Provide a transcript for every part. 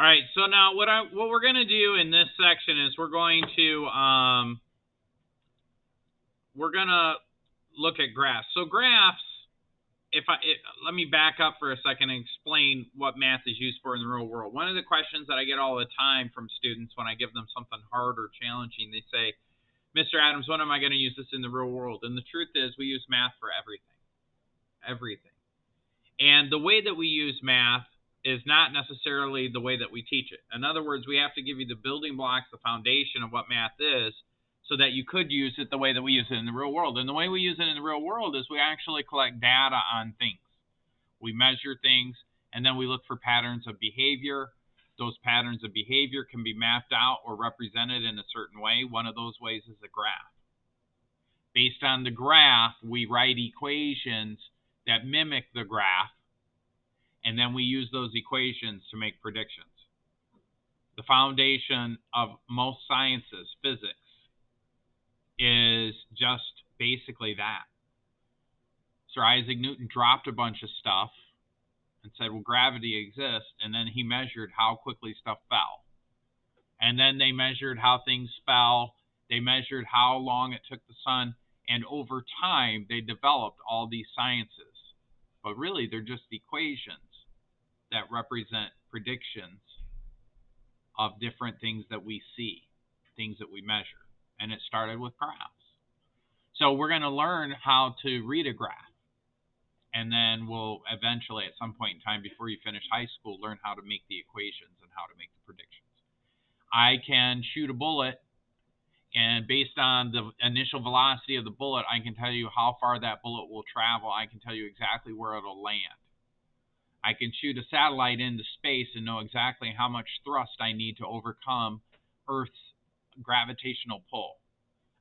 All right. So now what we're going to do in this section is we're going to look at graphs. So graphs, let me back up for a second and explain what math is used for in the real world. One of the questions that I get all the time from students when I give them something hard or challenging, they say, Mr. Adams, when am I going to use this in the real world? And the truth is we use math for everything. Everything. And the way that we use math is not necessarily the way that we teach it. In other words, we have to give you the building blocks, the foundation of what math is, so that you could use it the way that we use it in the real world. And the way we use it in the real world is we actually collect data on things. We measure things, and then we look for patterns of behavior. Those patterns of behavior can be mapped out or represented in a certain way. One of those ways is a graph. Based on the graph, we write equations that mimic the graph, and then we use those equations to make predictions. The foundation of most sciences, physics, is just basically that. Sir Isaac Newton dropped a bunch of stuff and said, well, gravity exists, and then he measured how quickly stuff fell. And then they measured how things fell. They measured how long it took the sun, and over time, they developed all these sciences. But really, they're just equations that represent predictions of different things that we see, things that we measure. And it started with graphs. So we're going to learn how to read a graph. And then we'll eventually, at some point in time before you finish high school, learn how to make the equations and how to make the predictions. I can shoot a bullet, and based on the initial velocity of the bullet, I can tell you how far that bullet will travel. I can tell you exactly where it'll land. I can shoot a satellite into space and know exactly how much thrust I need to overcome Earth's gravitational pull.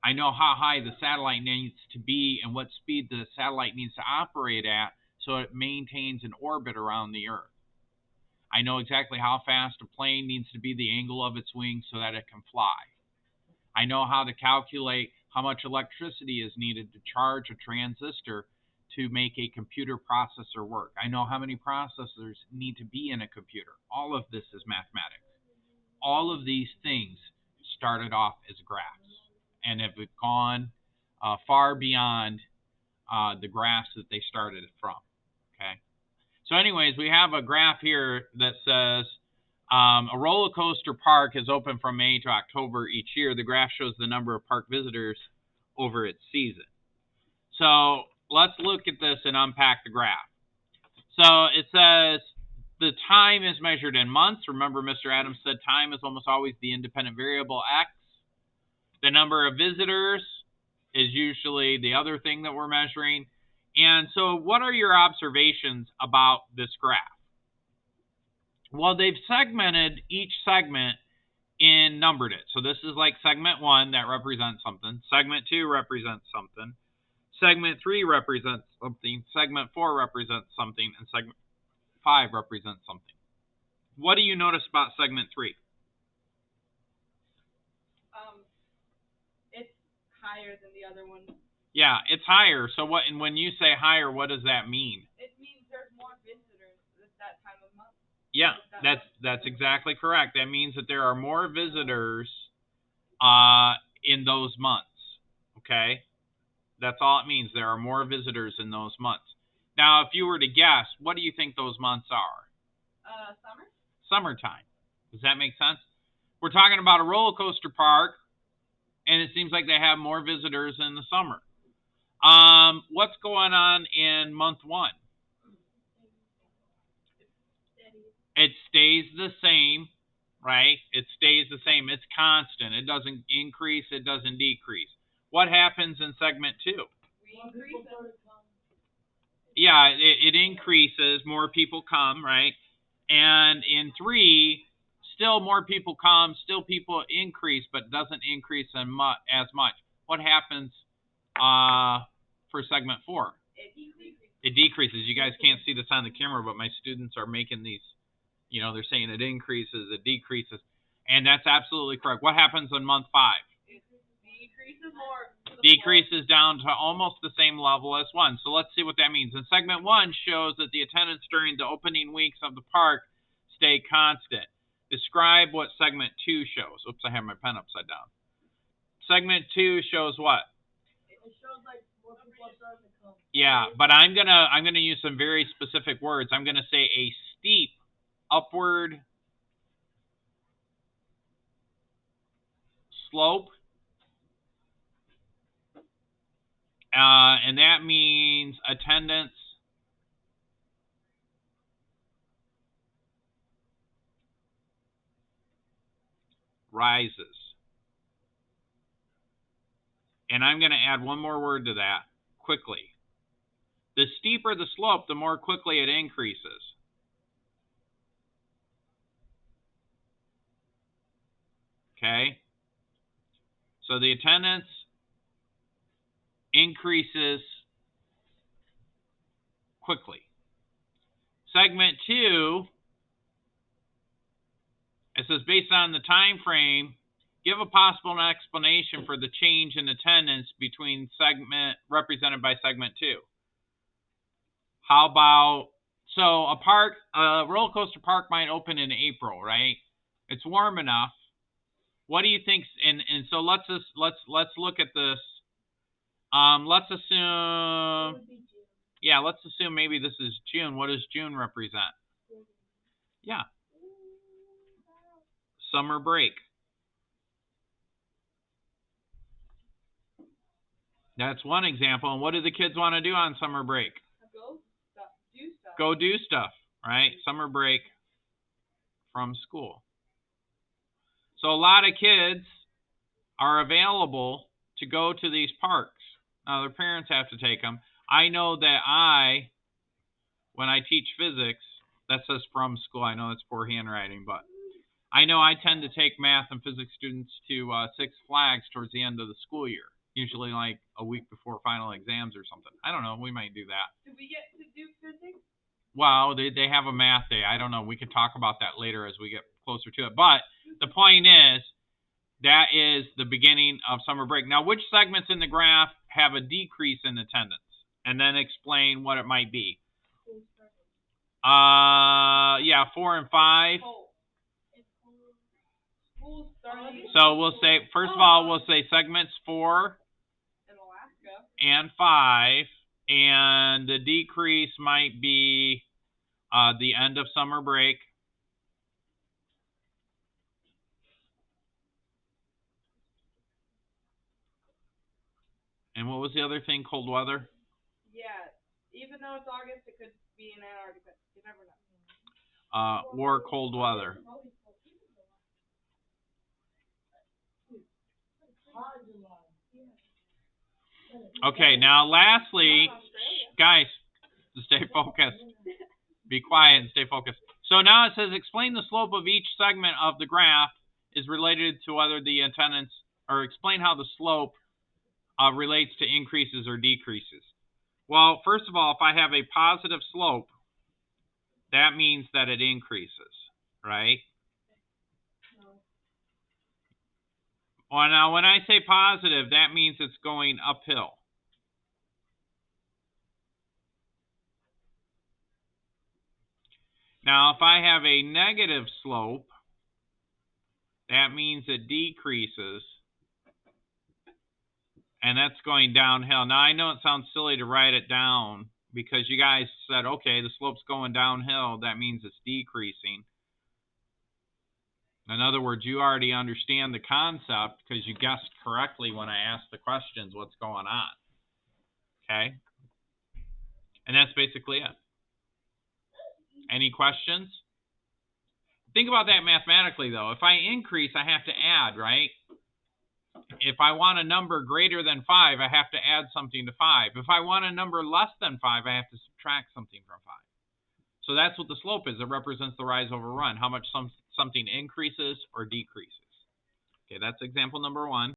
I know how high the satellite needs to be and what speed the satellite needs to operate at so it maintains an orbit around the Earth. I know exactly how fast a plane needs to be, the angle of its wings, so that it can fly. I know how to calculate how much electricity is needed to charge a transistor to make a computer processor work. I know how many processors need to be in a computer. All of this is mathematics. All of these things started off as graphs and have gone far beyond the graphs that they started from. Okay. So anyways, we have a graph here that says a roller coaster park is open from May to October each year. The graph shows the number of park visitors over its season. So let's look at this and unpack the graph. So it says the time is measured in months. Remember, Mr. Adams said time is almost always the independent variable X. The number of visitors is usually the other thing that we're measuring. And so what are your observations about this graph? Well, they've segmented each segment and numbered it. So this is like segment 1 that represents something. Segment 2 represents something. Segment 3 represents something. Segment 4 represents something. And segment 5 represents something. What do you notice about segment 3? It's higher than the other one. Yeah, it's higher. So what? And when you say higher, what does that mean? It means there's more visitors at that time of month. Yeah, that's exactly correct. That means that there are more visitors in those months. Okay? That's all it means. There are more visitors in those months. Now, if you were to guess, what do you think those months are? Summer? Summertime. Does that make sense? We're talking about a roller coaster park, and it seems like they have more visitors in the summer. What's going on in month 1? It stays the same, right? It stays the same. It's constant. It doesn't increase. It doesn't decrease. What happens in segment 2? Yeah, it increases. More people come, right? And in 3, still more people come. Still people increase, but doesn't increase as much. What happens for segment 4? It decreases. You guys can't see this on the camera, but my students are making these. You know, they're saying it increases, it decreases, and that's absolutely correct. What happens in month 5? It decreases more. Decreases down to almost the same level as 1. So let's see what that means. And segment 1 shows that the attendance during the opening weeks of the park stay constant. Describe what segment 2 shows. Oops, I have my pen upside down. Segment 2 shows what? It shows like more people are starting to come. Yeah, but I'm gonna use some very specific words. I'm gonna say a steep upward slope, and that means attendance rises. And I'm going to add one more word to that, quickly. The steeper the slope, the more quickly it increases. Okay? So the attendance increases quickly. Segment 2, it says based on the time frame, give a possible explanation for the change in attendance between segment represented by segment 2. How about, so a roller coaster park might open in April, right? It's warm enough. What do you think? And so let's look at this. Let's assume, yeah, let's assume maybe this is June. What does June represent? Yeah, summer break. That's one example. And what do the kids want to do on summer break? Do stuff. Go do stuff, right? Summer break from school. So a lot of kids are available to go to these parks. Now, their parents have to take them. I know that when I teach physics, that says from school. I know that's poor handwriting, but I know I tend to take math and physics students to Six Flags towards the end of the school year, usually like a week before final exams or something. I don't know. We might do that. Do we get to do physics? Well, they have a math day. I don't know. We can talk about that later as we get closer to it. But the point is, that is the beginning of summer break. Now, which segments in the graph have a decrease in attendance? And then explain what it might be. Yeah, 4 and 5. So we'll say, first of all, we'll say segments 4 and 5. And the decrease might be the end of summer break. And what was the other thing? Cold weather? Yeah. Even though it's August, it could be in Antarctica. You never know. Or cold weather. Okay, now lastly, guys, stay focused. Be quiet and stay focused. So now it says explain the slope of each segment of the graph is related to whether the attendance, or explain how the slope relates to increases or decreases. Well, first of all, if I have a positive slope, that means that it increases, right? Well, now when I say positive, that means it's going uphill. Now, if I have a negative slope, that means it decreases. And that's going downhill. Now, I know it sounds silly to write it down because you guys said, okay, the slope's going downhill. That means it's decreasing. In other words, you already understand the concept because you guessed correctly when I asked the questions what's going on. Okay? And that's basically it. Any questions? Think about that mathematically, though. If I increase, I have to add, right? If I want a number greater than 5, I have to add something to 5. If I want a number less than 5, I have to subtract something from 5. So that's what the slope is. It represents the rise over run, how much something increases or decreases. Okay, that's example number 1.